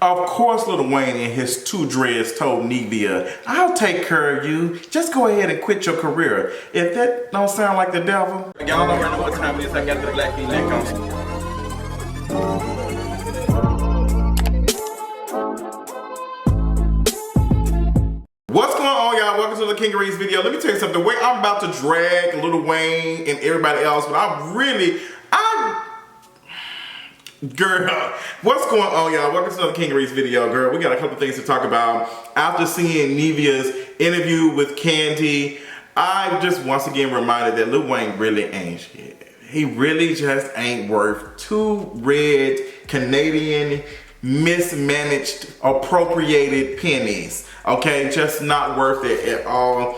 Of course, Lil Wayne and his two dreads told Nivea, "I'll take care of you. Just go ahead and quit your career." If that don't sound like the devil. Y'all already know what time it is. I got the black V-neck on. What's going on, y'all? Welcome to the King of Reeds video. Let me tell you something. The way I'm about to drag Lil Wayne and everybody else, but girl, what's going on, y'all? Welcome to the King of Reeds video, girl. We got a couple things to talk about. After seeing Nivea's interview with Candy, I just once again reminded that Lil Wayne really ain't shit. He really just ain't worth two red Canadian mismanaged appropriated pennies. Okay, just not worth it at all.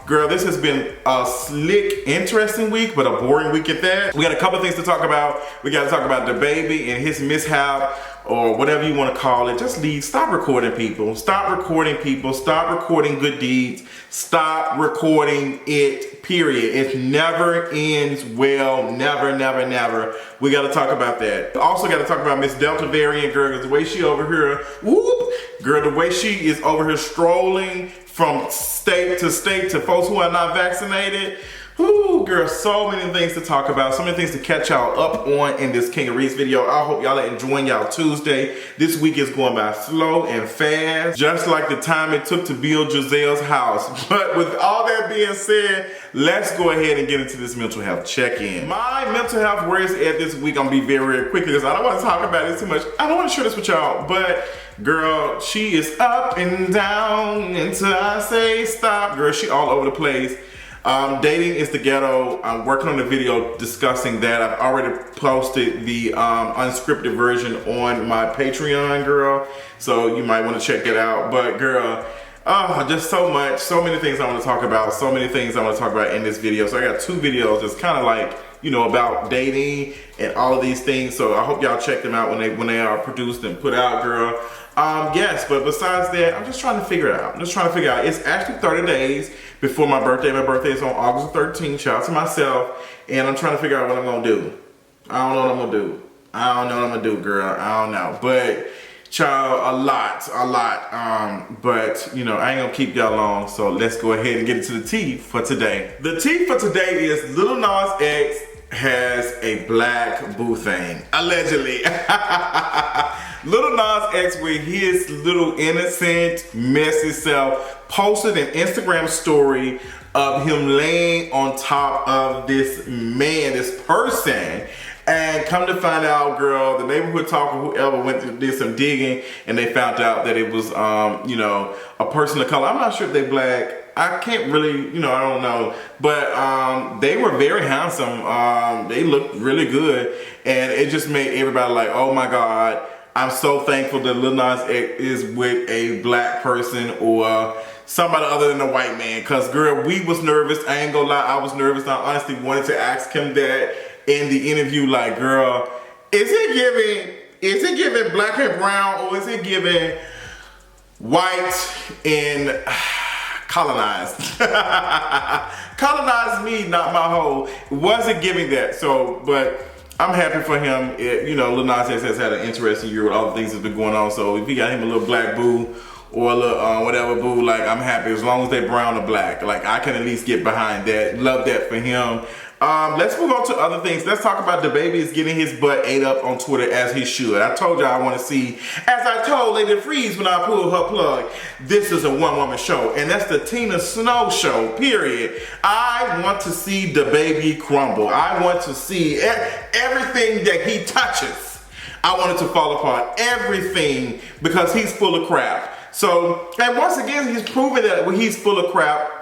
Girl, this has been a slick, interesting week, but a boring week at that. We got a couple things to talk about. We got to talk about the baby and his mishap, or whatever you want to call it. Just leave. Stop recording people. Stop recording people. Stop recording good deeds. Stop recording it, period. It never ends well. Never, never, never. We got to talk about that. Also got to talk about Miss Delta variant, girl, because the way she over here, whoop, girl, the way she is over here strolling from state to folks who are not vaccinated. Whoo, girl, so many things to talk about, so many things to catch y'all up on in this King of Reeds video. I hope y'all are enjoying y'all Tuesday. This week is going by slow and fast, just like the time it took to build Giselle's house. But with all that being said, let's go ahead and get into this mental health check-in. My mental health, where it's at this week, I'm gonna be very, very quick because I don't want to talk about it too much. I don't want to share this with y'all, but girl, she is up and down until I say stop. Girl, she all over the place. Dating is the ghetto. I'm working on a video discussing that. I've already posted the unscripted version on my Patreon, girl. So you might want to check it out. But girl, just so many things I want to talk about. So many things I want to talk about in this video. So I got two videos that's kind of like, you know, about dating and all of these things. So I hope y'all check them out when they are produced and put out, girl. Yes, but besides that, I'm just trying to figure it out. I'm just trying to figure out. It's actually 30 days before my birthday. My birthday is on August 13th. Shout out to myself. And I'm trying to figure out what I'm going to do. I don't know what I'm going to do. I don't know what I'm going to do, girl. I don't know. But, child, a lot. But, you know, I ain't going to keep y'all long. So let's go ahead and get into the tea for today. The tea for today is Lil Nas X has a black boo thing. Allegedly. Lil Nas X, with his little innocent, messy self, posted an Instagram story of him laying on top of this man, this person. And come to find out, girl, the neighborhood talker, whoever did some digging, and they found out that it was, you know, a person of color. I'm not sure if they're black. I can't really, you know, I don't know. But they were very handsome. They looked really good. And it just made everybody like, oh my God, I'm so thankful that Lil Nas X is with a black person or somebody other than a white man. Cause girl, we was nervous. I ain't gonna lie, I was nervous. I honestly wanted to ask him that in the interview, like, girl, is it giving black and brown, or is it giving white and colonized? Colonized me, not my whole. Wasn't giving that. So, but I'm happy for him. You know, Lil Nas X has had an interesting year with all the things that's been going on. So if he got him a little black boo or a little whatever boo, like, I'm happy as long as they brown or black. Like, I can at least get behind that. Love that for him. Let's move on to other things. Let's talk about the baby is getting his butt ate up on Twitter as he should. I told y'all I want to see, as I told Lady Freeze when I pulled her plug, this is a one-woman show, and that's the Tina Snow show, period. I want to see the baby crumble. I want to see everything that he touches. I want it to fall apart. Everything, because he's full of crap. So, and once again, he's proven that he's full of crap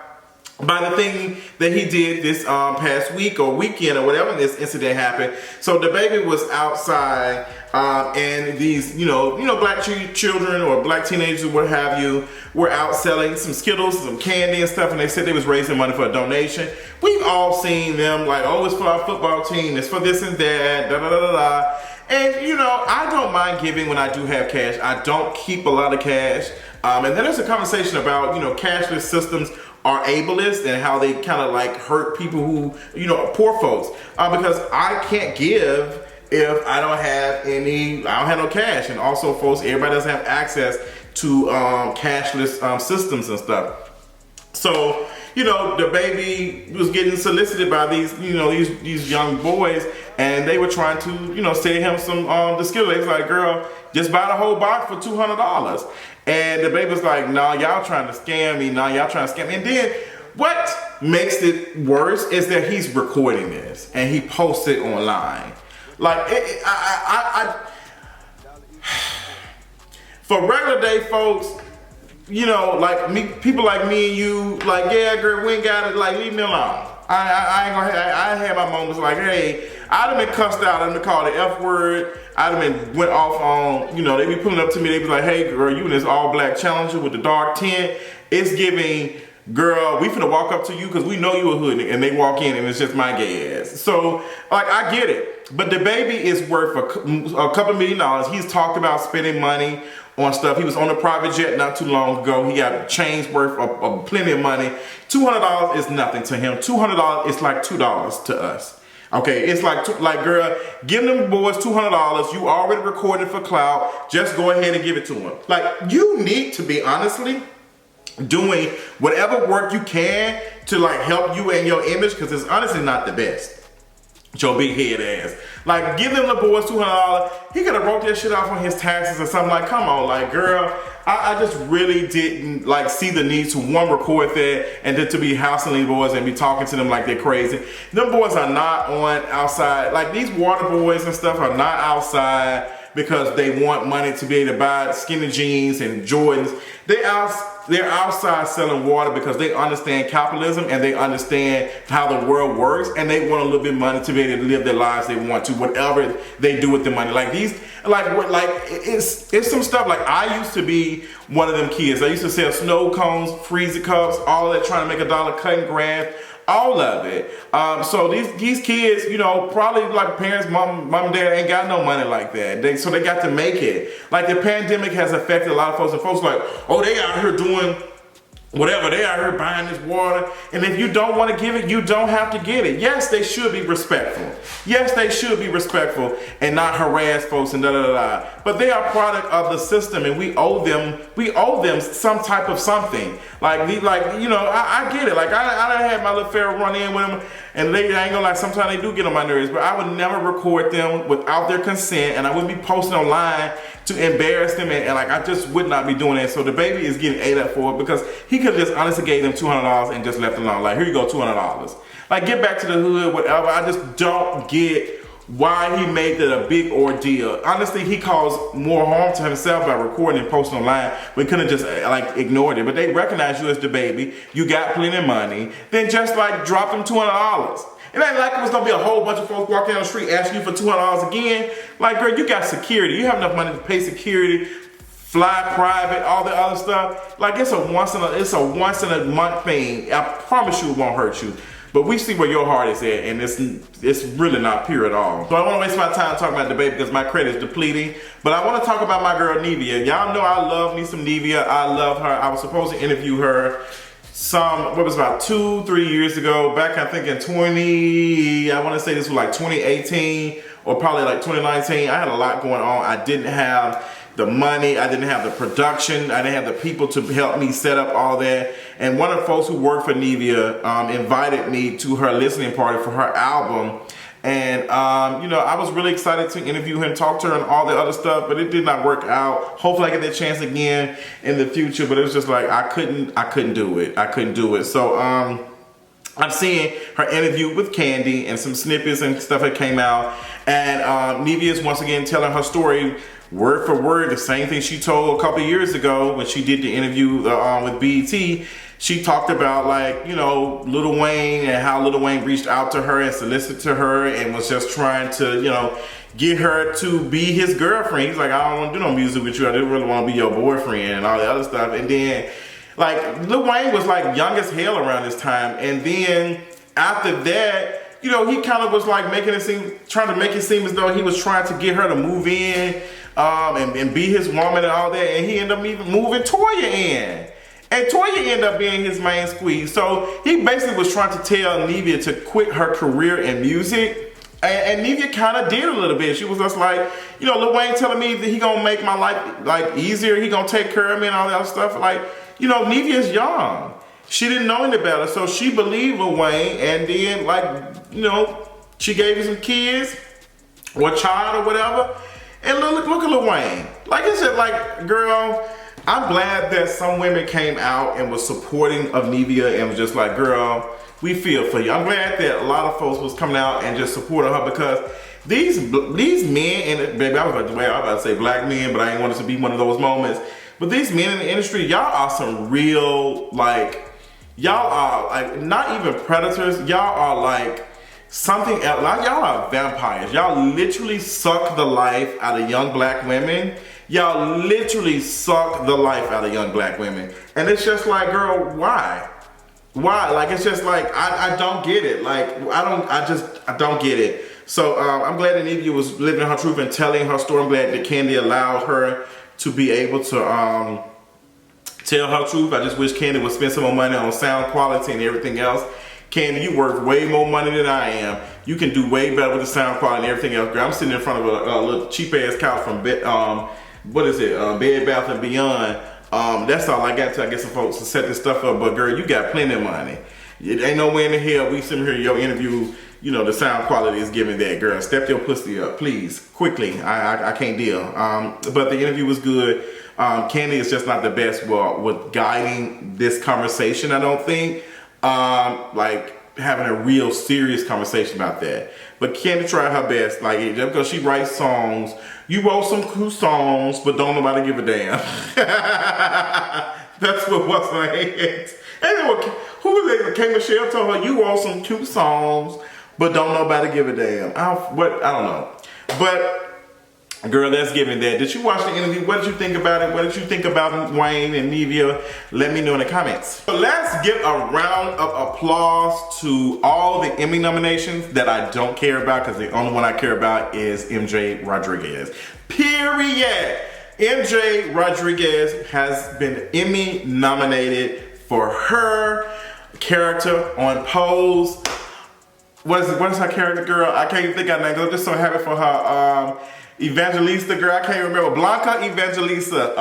by the thing that he did this past week or weekend or whatever this incident happened. So the baby was outside and these, you know, black children or black teenagers or what have you were out selling some Skittles, some candy and stuff, and they said they was raising money for a donation. We've all seen them like, oh, it's for our football team, it's for this and that, da da da da da. And you know, I don't mind giving when I do have cash. I don't keep a lot of cash. And then there's a conversation about, you know, cashless systems are ableist and how they kind of like hurt people who, you know, poor folks. Because I can't give if I don't have no cash. And also, folks, everybody doesn't have access to cashless systems and stuff. So, you know, the baby was getting solicited by these, you know, these young boys, and they were trying to, you know, sell him some the skill. They was like, girl, just buy the whole box for $200. And the baby was like, nah, y'all trying to scam me. Nah, y'all trying to scam me. And then what makes it worse is that he's recording this and he posts it online. Like, for regular day folks, you know, like me, people like me and you, like, yeah, girl, we ain't got it, like, leave me alone. I ain't gonna I had my moments like, hey, I'd have been cussed out, I'd have been called the F word, I'd have been went off on, you know, they be pulling up to me, they be like, hey, girl, you in this all black Challenger with the dark tint. It's giving, girl, we finna walk up to you because we know you a hood, and they walk in and it's just my gay ass. So, like, I get it. But the baby is worth a couple $1 million. He's talked about spending money on stuff. He was on a private jet not too long ago. He got chains worth of plenty of money. $200 is nothing to him. $200 is like $2 to us. Okay, it's like girl, give them boys $200. You already recorded for clout. Just go ahead and give it to them. Like, you need to be honestly doing whatever work you can to like help you and your image, because it's honestly not the best. Your big head ass. Like, give them the boys $200. He could have wrote that shit off on his taxes or something. Like, come on, like, girl, I just really didn't like see the need to record that and then to be housing these boys and be talking to them like they're crazy. Them boys are not on outside. Like, these water boys and stuff are not outside because they want money to be able to buy skinny jeans and Jordans. They're outside selling water because they understand capitalism and they understand how the world works, and they want a little bit of money to be able to live their lives they want to, whatever they do with the money. Like these, it's some stuff. Like, I used to be one of them kids. I used to sell snow cones, freezer cups, all that, trying to make $1 cutting grass. All of it. So these kids, you know, probably like parents, mom and dad ain't got no money like that. So they got to make it. Like, the pandemic has affected a lot of folks, and folks like, oh, they out here doing whatever, they out here buying this water. And if you don't want to give it, you don't have to get it. Yes, they should be respectful. Yes, they should be respectful and not harass folks and da. But they are product of the system, and we owe them some type of something. Like, you know, I get it. Like, I done had my little fair run in with them, and I ain't gonna lie, sometimes they do get on my nerves, but I would never record them without their consent, and I wouldn't be posting online to embarrass them, and like, I just would not be doing that. So the baby is getting ate up for it because he could just honestly gave them $200 and just left it alone. Like, here you go, $200. Like, get back to the hood, whatever. I just don't get why he made that a big ordeal. Honestly, he caused more harm to himself by recording and posting online. We couldn't just like ignored it. But they recognize you as the baby. You got plenty of money. Then just like drop them $200. It ain't like it was gonna be a whole bunch of folks walking down the street asking you for $200 again. Like, girl, you got security. You have enough money to pay security, fly private, all the other stuff. Like, it's a once in a month thing. I promise you it won't hurt you. But we see where your heart is at, and it's really not pure at all. So I want to waste my time talking about the baby because my credit is depleting. But I want to talk about my girl Nivea. Y'all know I love me some Nivea. I love her. I was supposed to interview her about 2-3 years ago, back I think in I want to say this was like 2018 or probably like 2019. I had a lot going on. I didn't have the money, I didn't have the production, I didn't have the people to help me set up all that. And one of the folks who worked for Nivea invited me to her listening party for her album. And you know, I was really excited to interview him, talk to her and all the other stuff, but it did not work out. Hopefully I get that chance again in the future, but it was just like, I couldn't do it. So I'm seeing her interview with Candy and some snippets and stuff that came out. And Nivea is once again telling her story word for word, the same thing she told a couple years ago when she did the interview with BET. She talked about, like, you know, Lil Wayne and how Lil Wayne reached out to her and solicited to her and was just trying to, you know, get her to be his girlfriend. He's like, I don't want to do no music with you. I didn't really want to be your boyfriend and all the other stuff. And then, like, Lil Wayne was like young as hell around this time. And then after that, you know, he kind of was like trying to make it seem as though he was trying to get her to move in and be his woman and all that. And he ended up even moving Toya in. And Toya ended up being his main squeeze. So he basically was trying to tell Nivea to quit her career in music And Nivea kind of did a little bit. She was just like, you know, Lil Wayne telling me that he gonna make my life like easier. He gonna take care of me and all that other stuff. Like, you know, Nivea's young. She didn't know any better, so she believed Lil Wayne, and then like, you know, she gave him some kids or a child or whatever. And look at Lil Wayne. Like I said, like, girl, I'm glad that some women came out and was supporting of Nivea and was just like, girl, we feel for you. I'm glad that a lot of folks was coming out and just supporting her, because these men, and baby, I was about to say black men, but I didn't want it to be one of those moments. But these men in the industry, y'all are some real, like, y'all are like not even predators. Y'all are like something else. Like, y'all are vampires. Y'all literally suck the life out of young black women. Y'all literally suck the life out of young black women. And it's just like, girl, why? Why? Like, it's just like, I don't get it. Like, I don't get it. So I'm glad that Nivea was living her truth and telling her story. I'm glad that Candy allowed her to be able to tell her truth. I just wish Candy would spend some more money on sound quality and everything else. Candy, you worth way more money than I am. You can do way better with the sound quality and everything else. Girl, I'm sitting in front of a little cheap ass couch from Bed Bath & Beyond. That's all I got to get some folks to set this stuff up. But girl, you got plenty of money. It ain't no way in the hell we sitting here in your interview, you know, the sound quality is giving that. Girl, step your pussy up, please, quickly. I can't deal. But the interview was good. Candy is just not the best with guiding this conversation, I don't think. Like having a real serious conversation about that. But Candy tried her best, like, just because she writes songs. You wrote some cool songs, but don't nobody give a damn. That's what was my head. And then who was it? K. Michelle told her, you wrote some cute songs, but don't nobody give a damn. I don't know. But girl, that's giving that. Did you watch the interview? What did you think about it? What did you think about Wayne and Nivea? Let me know in the comments. So let's give a round of applause to all the Emmy nominations that I don't care about, because the only one I care about is MJ Rodriguez. Period. MJ Rodriguez has been Emmy nominated for her character on Pose. What is her character, girl? I can't even think of her name. I'm just so happy for her. Evangelista, girl, I can't remember. Blanca Evangelista.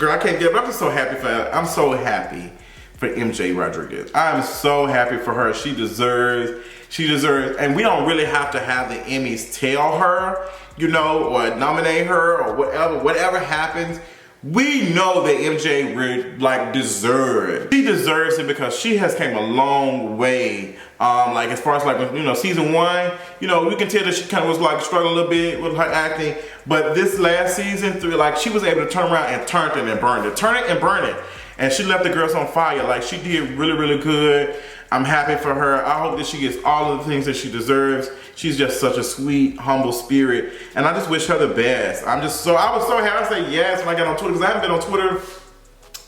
Girl, I can't get it, but I'm just so happy for her. I'm so happy for MJ Rodriguez. I'm so happy for her. She deserves, and we don't really have to have the Emmys tell her, you know, or nominate her or whatever happens. We know that MJ like deserves. She deserves it because she has came a long way. Like as far as like, you know, season 1, you know, we can tell that she kind of was like struggling a little bit with her acting. But this last season, like she was able to turn around and turn it and burn it. Turn it and burn it. And she left the girls on fire. Like she did really, really good. I'm happy for her. I hope that she gets all of the things that she deserves. She's just such a sweet, humble spirit. And I just wish her the best. I was so happy. I say yes when I got on Twitter, because I haven't been on Twitter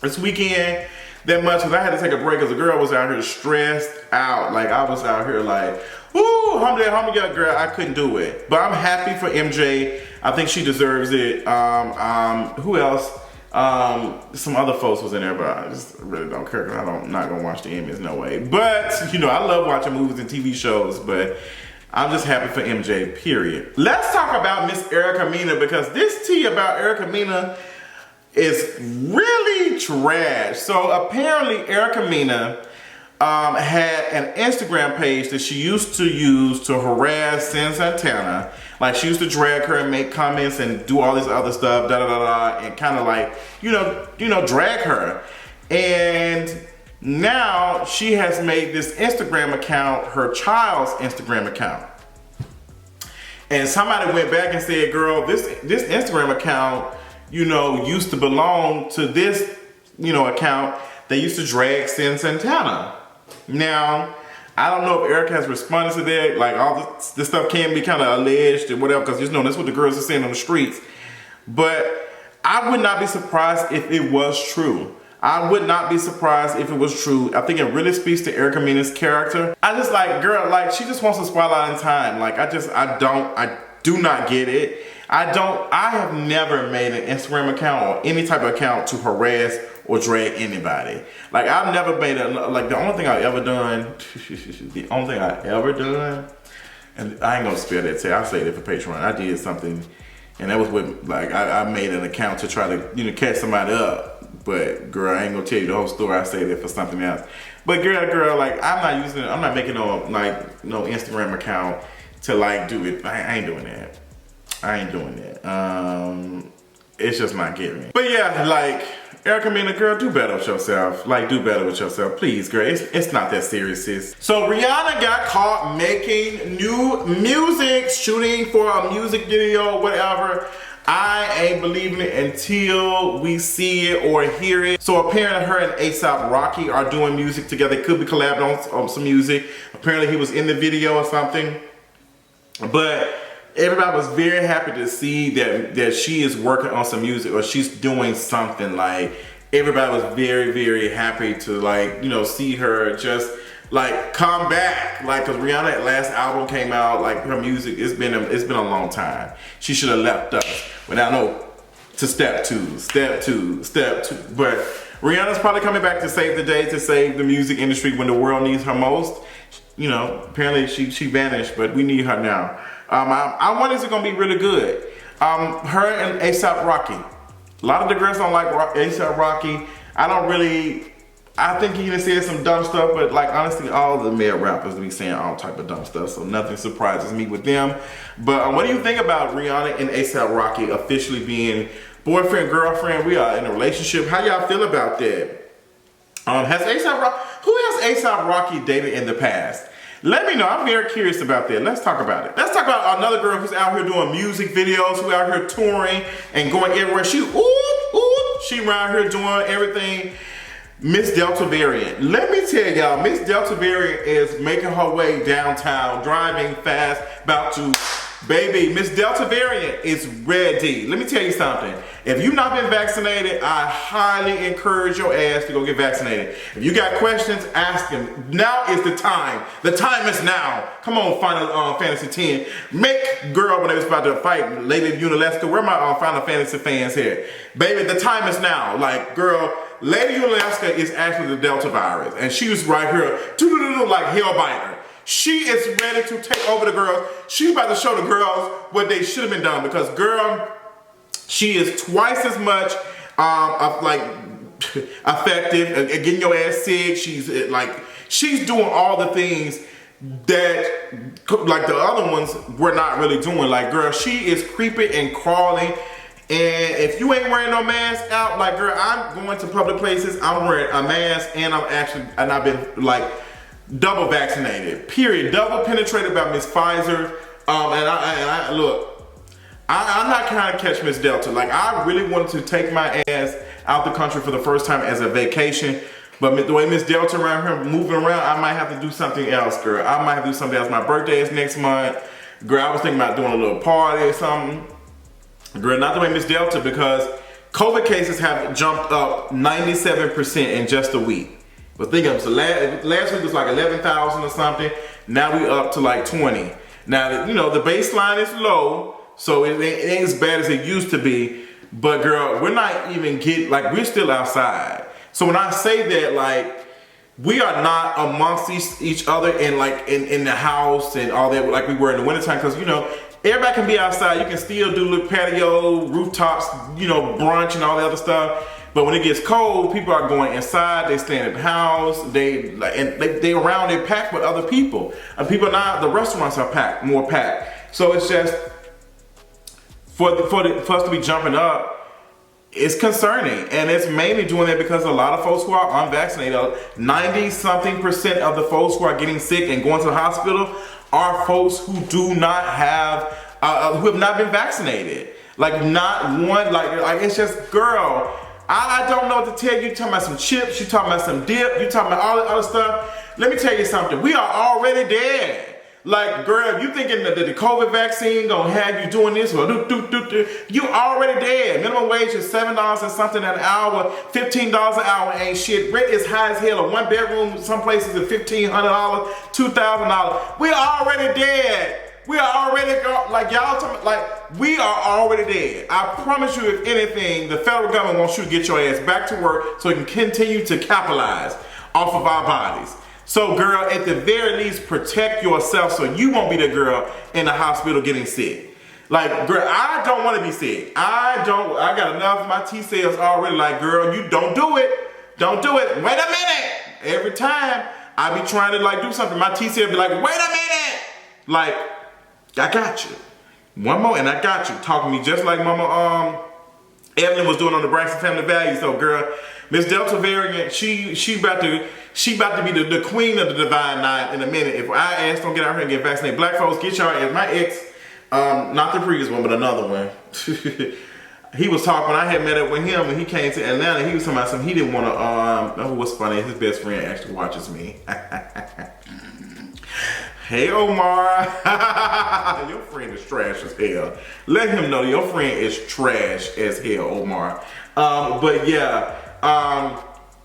this weekend that much, because I had to take a break because the girl was out here stressed out. Like I was out here like, ooh, humble girl, I couldn't do it. But I'm happy for MJ. I think she deserves it. Who else? Some other folks was in there, but I just really don't care. I'm not gonna watch the Emmys, no way. But you know, I love watching movies and TV shows, but I'm just happy for MJ, period. Let's talk about Miss Erica Mena, because this tea about Erica Mena is really trash. So apparently Erica Mena had an Instagram page that she used to use to harass Satana. Like she used to drag her and make comments and do all this other stuff, and kind of like, you know, drag her. And now she has made this Instagram account her child's Instagram account. And somebody went back and said, girl, this Instagram account, you know, used to belong to this, you know, account that used to drag Satana. Now, I don't know if Erica has responded to that. Like all this stuff can be kind of alleged and whatever, because you know that's what the girls are saying on the streets. But I would not be surprised if it was true. I would not be surprised if it was true. I think it really speaks to Erica Mena's character. I just like, girl, like she just wants to spotlight in time. Like I do not get it. I have never made an Instagram account or any type of account to harass or drag anybody. Like I've never made the only thing I ever done and I ain't gonna spare that tale. I say that for Patreon. I did something, and that was with like I made an account to try to catch somebody up. But girl, I ain't gonna tell you the whole story. I say that for something else. But girl, like I'm not using it. I'm not making no Instagram account to like do it. I ain't doing that. I ain't doing that. It's just not giving. But yeah, like Erica Mena, girl, do better with yourself. Like, do better with yourself. Please, girl. It's not that serious, sis. So Rihanna got caught making new music, shooting for a music video, whatever. I ain't believing it until we see it or hear it. So apparently her and A$AP Rocky are doing music together. They could be collabing on some music. Apparently he was in the video or something. But everybody was very happy to see that she is working on some music or she's doing something. Like, everybody was very, very happy to see her just like come back. Like, cause Rihanna's last album came out, like her music, it's been a long time. She should have left us without to step two. But Rihanna's probably coming back to save the day, to save the music industry when the world needs her most. Apparently she vanished, but we need her now. I wonder, is it gonna be really good? Her and A$AP Rocky. A lot of the girls don't like A$AP Rocky. I think he even said some dumb stuff, but like honestly, all the male rappers be saying all type of dumb stuff, so nothing surprises me with them. But what do you think about Rihanna and A$AP Rocky officially being boyfriend, girlfriend? We are in a relationship. How y'all feel about that? Who has A$AP Rocky dated in the past? Let me know. I'm very curious about that. Let's talk about it. Let's talk about another girl who's out here doing music videos, who out here touring and going everywhere. She around here doing everything. Miss Delta Variant. Let me tell y'all, Miss Delta Variant is making her way downtown, driving fast, about to, baby, Miss Delta Variant is ready. Let me tell you something. If you've not been vaccinated, I highly encourage your ass to go get vaccinated. If you got questions, ask them. Now is the time. The time is now. Come on, Final Fantasy 10. Make girl when they was about to fight Lady Unileska. Where my Final Fantasy fans here? Baby, the time is now. Like, girl, Lady Unileska is actually the Delta virus. And she was right here, like Hellbiter. She is ready to take over the girls. She's about to show the girls what they should have been done, because girl, she is twice as much effective at getting your ass sick. She's doing all the things that like the other ones were not really doing. Like, girl, she is creeping and crawling. And if you ain't wearing no mask out, like, girl, I'm going to public places, I'm wearing a mask, and I've been like double vaccinated, period. Double penetrated by Miss Pfizer. Look, I'm not trying to catch Miss Delta. Like, I really wanted to take my ass out the country for the first time as a vacation. But the way Miss Delta around here moving around, I might have to do something else, girl. I might have to do something else. My birthday is next month. Girl, I was thinking about doing a little party or something. Girl, not the way Miss Delta, because COVID cases have jumped up 97% in just a week. But think of it, so last week was like 11,000 or something. Now we up to like 20. Now, the baseline is low, so it ain't as bad as it used to be. But girl, we're not even we're still outside. So when I say that, like, we are not amongst each other and like in the house and all that like we were in the wintertime, because everybody can be outside. You can still do little patio, rooftops, brunch and all that other stuff. But when it gets cold, people are going inside. They stay in the house. They around. They're packed with other people. And people now, the restaurants are more packed. So it's just for us to be jumping up, it's concerning. And it's mainly doing that because a lot of folks who are unvaccinated, 90-something% of the folks who are getting sick and going to the hospital are folks who do not have, who have not been vaccinated. Like, not one, like it's just, girl, I don't know what to tell you. You're talking about some chips, you're talking about some dip, you're talking about all that other stuff. Let me tell you something, we are already dead. Like, girl, you thinking that the COVID vaccine gonna have you doing this, or you already dead. Minimum wage is $7 and something an hour, $15 an hour ain't shit. Rent is high as hell. A one bedroom, some places is $1,500, $2,000. We are already dead. We are already, like y'all talking, like we are already dead. I promise you, if anything, the federal government wants you to get your ass back to work so it can continue to capitalize off of our bodies. So girl, at the very least, protect yourself so you won't be the girl in the hospital getting sick. Like, girl, I don't want to be sick. I got enough of my T cells already. Like, girl, you don't do it. Don't do it. Wait a minute. Every time I be trying to like do something, my T cell be like, wait a minute. Like, I got you. One more and I got you. Talking to me just like Mama Evelyn was doing on the Braxton Family Values. So girl, Miss Delta variant, she about to be the queen of the divine nine in a minute. If I ask don't get out here and get vaccinated, black folks, get y'all as my ex, not the previous one, but another one. He was talking, when I had met up with him and he came to Atlanta, he was talking about something he didn't want to, oh, what's funny, his best friend actually watches me. Hey Omar, your friend is trash as hell. Let him know your friend is trash as hell, Omar. But yeah,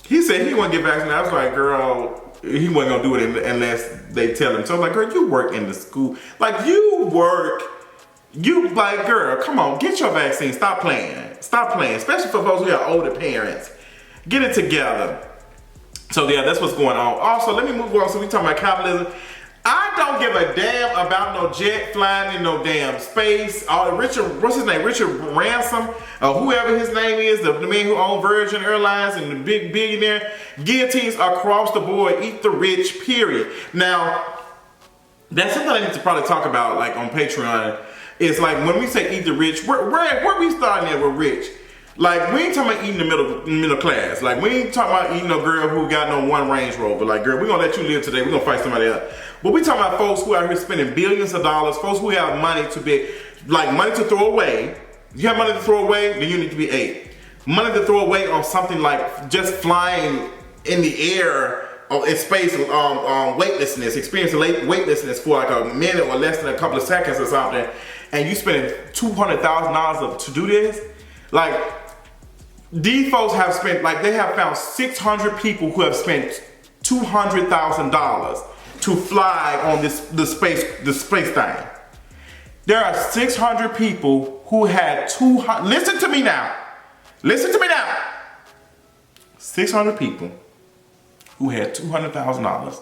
he said he wouldn't get vaccinated. I was like, girl, he wasn't gonna do it unless they tell him. So I was like, girl, you work in the school. Like you like, girl, come on, get your vaccine. Stop playing. Stop playing, especially for folks who have older parents. Get it together. So yeah, that's what's going on. Also, let me move on. So we talking about capitalism. I don't give a damn about no jet flying in no damn space. Richard, what's his name? Richard Ransom, whoever his name is, the man who owns Virgin Airlines and the big billionaire. Guillotines across the board, eat the rich, period. Now, that's something I need to probably talk about like on Patreon. It's like when we say eat the rich, where we starting at with rich? Like, we ain't talking about eating the middle class. Like, we ain't talking about eating a girl who got no one Range Rover. Like, girl, we gonna let you live today. We gonna fight somebody else. But we talking about folks who are out here spending billions of dollars, folks who have money to be, like money to throw away. If you have money to throw away, then you need to be ate. Money to throw away on something like just flying in the air in space, weightlessness, experiencing weightlessness for like a minute or less than a couple of seconds or something, and you spending $200,000 to do this. Like, these folks have spent, like, they have found 600 people who have spent $200,000 to fly on the space thing. There are 600 people who had listen to me now. 600 people who had $200,000.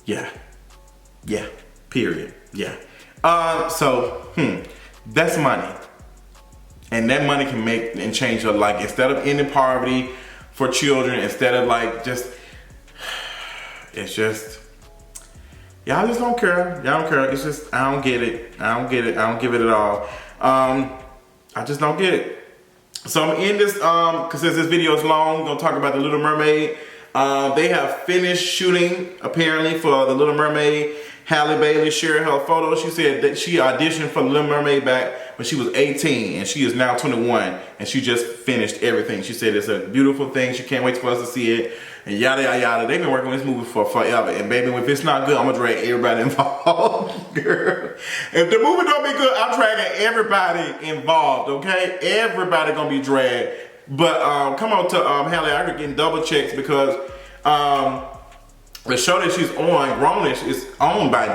Yeah, period, yeah. That's money. And that money can make and change your life. Instead of ending poverty for children, instead of like just, it's just, y'all just don't care. Y'all don't care. It's just, I don't get it. I don't give it at all. I just don't get it. So I'm in this, cause since this video is long, we're gonna talk about the Little Mermaid. They have finished shooting apparently for the Little Mermaid. Halle Bailey shared her photo. She said that she auditioned for Little Mermaid back when she was 18 and she is now 21 and she just finished everything. She said it's a beautiful thing. She can't wait for us to see it and yada yada yada. They've been working on this movie for forever and baby, if it's not good, I'm gonna drag everybody involved, girl. If the movie don't be good, I'm dragging everybody involved, okay? Everybody gonna be dragged. But come on to Halle, I could get double checks because the show that she's on, Grownish, is owned by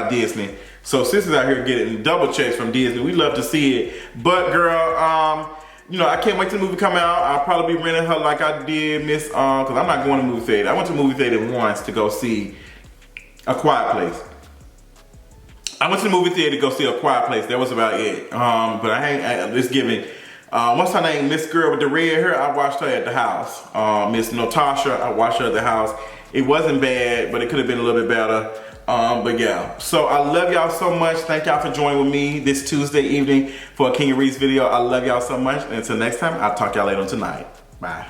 Disney. So sisters out here getting double checks from Disney. We love to see it. But girl, you know, I can't wait till the movie come out. I'll probably be renting her like I did Miss, cause I'm not going to movie theater. I went to movie theater once to go see A Quiet Place. I went to the movie theater to go see A Quiet Place. That was about it. But I ain't, it's giving, what's her name? Miss girl with the red hair. I watched her at the house. Miss Natasha, I watched her at the house. It wasn't bad, but it could have been a little bit better. But yeah, so I love y'all so much. Thank y'all for joining with me this Tuesday evening for a King of Reads video. I love y'all so much. And until next time, I'll talk y'all later on tonight. Bye.